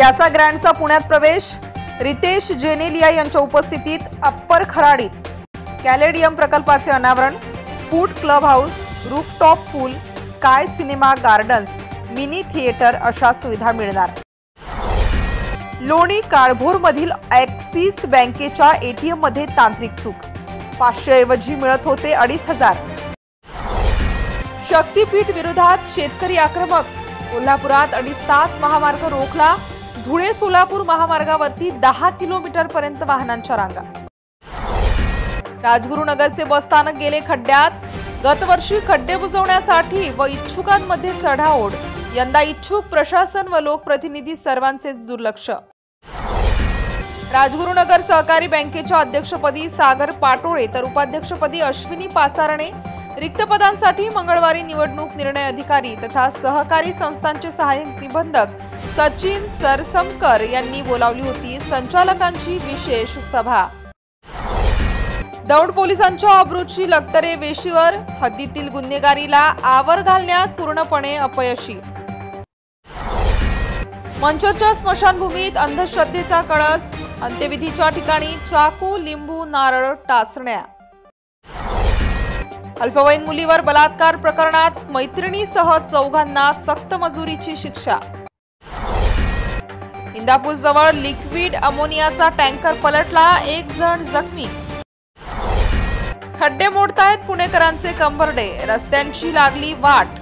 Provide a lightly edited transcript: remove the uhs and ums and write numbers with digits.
कॅसा ग्रँडचा पुण्यात प्रवेश, रितेश जेनेलिया यांच्या उपस्थितीत अप्पर खराडीत कॅलेडियम प्रकल्पाचे अनावरण, food club house, rooftop pool, sky cinema gardens, mini theatre अशा सुविधा मिळणार। लोणी काळभोर मधील ॲक्सिस बँकेच्या एटीएम मध्ये तांत्रिक चूक, 500 ऐवजी मिळत होते 2500। शक्तीपीठ विरोधात शेतकरी आक्रमक, कोल्हापुरात 2.5 तास महामार्ग रोखला, धुळे सोलापूर महामार्गावरती 10 किलोमीटर पर्यंत वाहनांच्या रांगा। राजगुरुनगरचे बसस्थानक गेले खड्ड्यात, गतवर्षी खड्डे बुजवण्यासाठी व इच्छुकांमध्ये चढाओढ, यंदा इच्छुक प्रशासन व लोकप्रतिनिधी सर्वांचेच दुर्लक्ष। राजगुरुनगर सहकारी बँकेच्या अध्यक्षपदी सागर पाटोळे तर उपाध्यक्षपदी अश्विनी पाचारणे, रिक्त पदांसाठी मंगळवारी निवडणूक निर्णय अधिकारी तथा सहकारी संस्थांचे सहाय्यक निबंधक सचिन सरसमकर यांनी बोलावली होती संचालकांची विशेष सभा। दौंड पोलिसांच्या अब्रूची लक्तरे वेशीवर, हद्दीतील गुन्हेगारीला आवर घालण्यात पूर्णपणे अपयशी। मंचरच्या स्मशानभूमीत अंधश्रद्धेचा कळस, अंत्यविधीच्या ठिकाणी चाकू, लिंबू, नारळ टाचण्या। अल्पवयीन मुलीवर बलात्कार प्रकरणात मैत्रिणीसह 4 सक्त मजुरीची शिक्षा। इंदापूर जवळ लिक्विड अमोनियाचा टँकर पलटला, 1 जण जखमी। खड्डे मोडतायत पुणेकरांचे कंबरडे, रस्त्यांची लागली वाट,